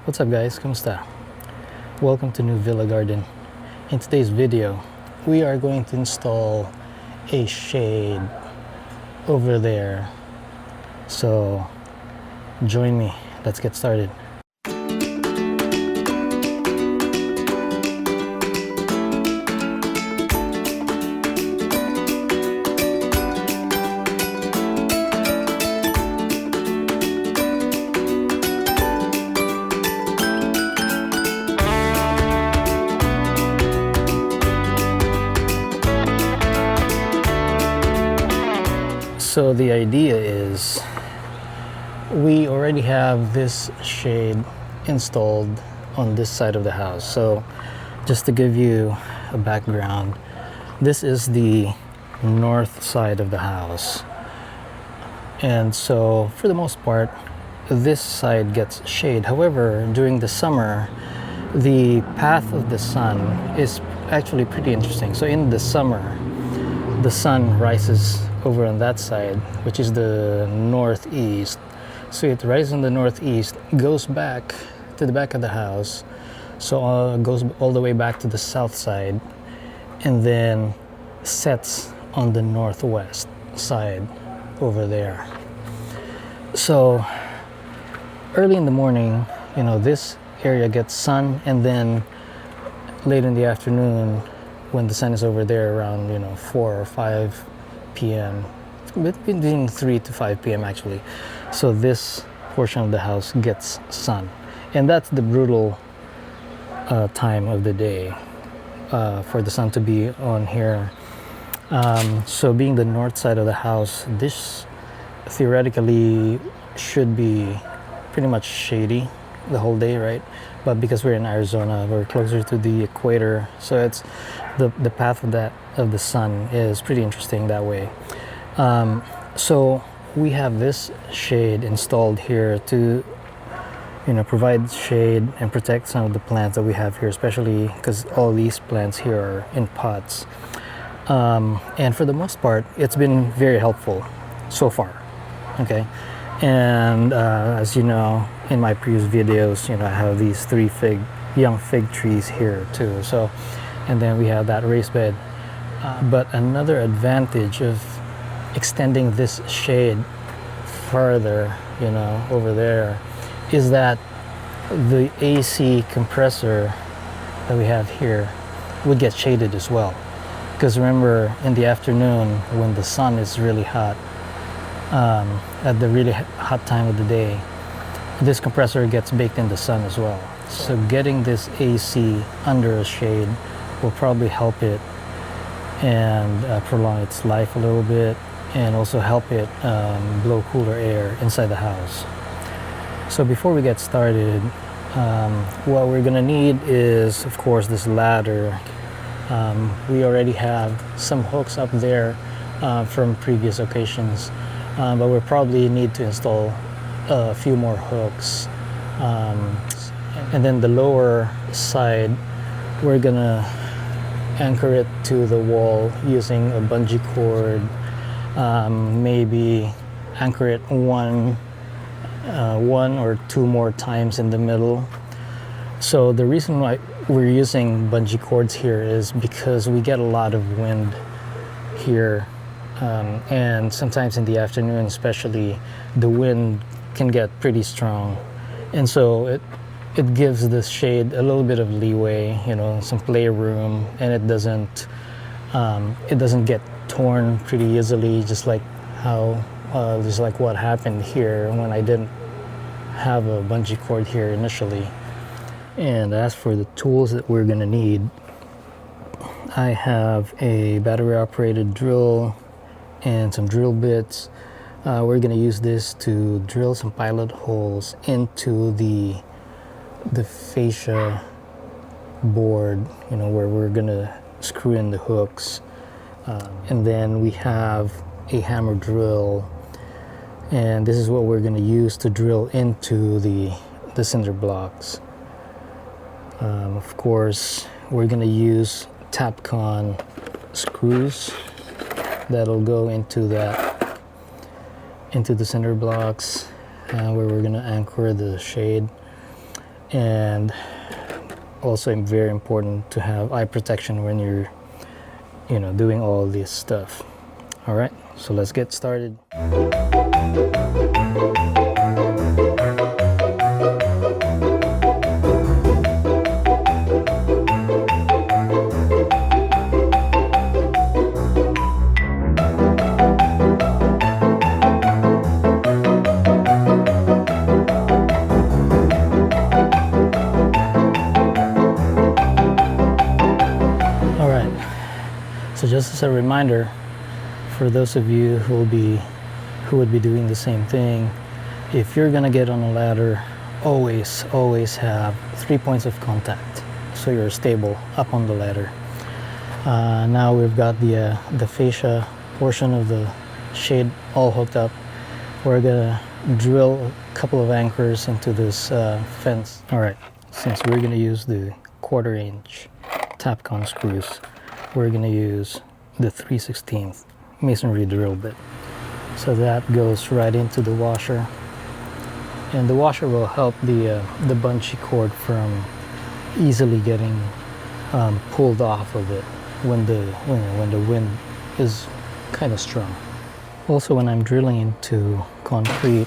What's up guys? Kamusta? Welcome to New Villa Garden. In today's video, we are going to install a shade over there. So join me. Let's get started. So the idea is we already have this shade installed on this side of the house. So just to give you a background, this is the north side of the house. And so for the most part, this side gets shade. However, during the summer, the path of the sun is actually pretty interesting. So in the summer, the sun rises over on that side, which is the northeast. So it rises in the northeast, goes back to the back of the house, so goes all the way back to the south side, and then sets on the northwest side over there. So early in the morning, this area gets sun, and then late in the afternoon, when the sun is over there around 4 or 5 p.m., between 3 to 5 p.m. actually. So this portion of the house gets sun, and that's the brutal time of the day for the sun to be on here. So being the north side of the house, this theoretically should be pretty much shady the whole day, right? But because we're in Arizona, we're closer to the equator, so it's the path of the sun is pretty interesting that way. So we have this shade installed here to provide shade and protect some of the plants that we have here, especially because all these plants here are in pots. And for the most part, it's been very helpful so far. Okay. And as you know, in my previous videos, I have these 3 young fig trees here too. So, and then we have that raised bed. But another advantage of extending this shade further, over there, is that the AC compressor that we have here would get shaded as well. Because remember, in the afternoon when the sun is really hot, at the really hot time of the day, this compressor gets baked in the sun as well. So getting this AC under a shade will probably help it and prolong its life a little bit, and also help it blow cooler air inside the house. So before we get started, what we're gonna need is, of course, this ladder. We already have some hooks up there from previous occasions, but we'll probably need to install a few more hooks. And then the lower side, we're gonna anchor it to the wall using a bungee cord. Maybe anchor it one or 2 more times in the middle. So the reason why we're using bungee cords here is because we get a lot of wind here, and sometimes in the afternoon especially, the wind can get pretty strong, and so it gives this shade a little bit of leeway, some playroom, and it doesn't get torn pretty easily, just like what happened here when I didn't have a bungee cord here initially. And as for the tools that we're gonna need, I have a battery operated drill and some drill bits. We're gonna use this to drill some pilot holes into the fascia board, where we're gonna screw in the hooks. And then we have a hammer drill, and this is what we're going to use to drill into the cinder blocks. Of course, we're going to use Tapcon screws that'll go into the cinder blocks, where we're going to anchor the shade. and also very important to have eye protection when you're, doing all this stuff. All right, so let's get started. So just as a reminder, for those of you who would be doing the same thing, if you're gonna get on a ladder, always have 3 points of contact, so you're stable up on the ladder. Now we've got the fascia portion of the shade all hooked up. We're gonna drill a couple of anchors into this fence. All right, since we're gonna use the 1/4 inch Tapcon screws, we're going to use the 3/16 masonry drill bit. So that goes right into the washer, and the washer will help the bungee cord from easily getting pulled off of it when the wind is kind of strong. Also, when I'm drilling into concrete,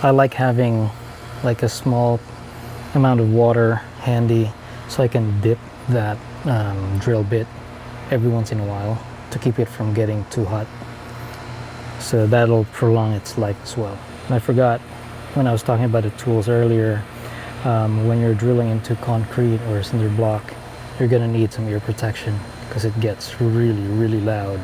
I like having like a small amount of water handy so I can dip that drill bit every once in a while to keep it from getting too hot. So that'll prolong its life as well. And I forgot when I was talking about the tools earlier, when you're drilling into concrete or cinder block, you're gonna need some ear protection because it gets really loud.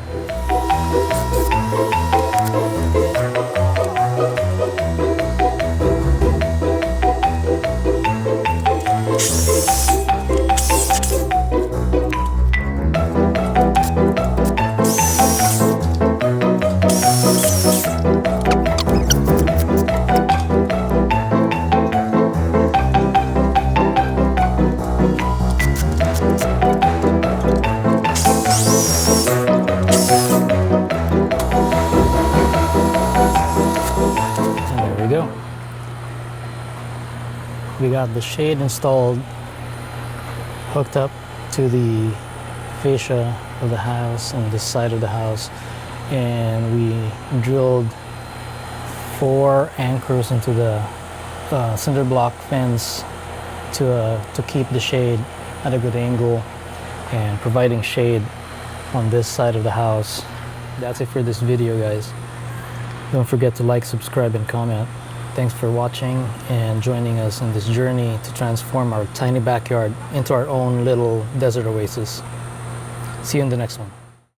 We got the shade installed, hooked up to the fascia of the house and this side of the house, and we drilled 4 anchors into the cinder block fence to keep the shade at a good angle and providing shade on this side of the house. That's it for this video, guys. Don't forget to like, subscribe, and comment. Thanks for watching and joining us in this journey to transform our tiny backyard into our own little desert oasis. See you in the next one.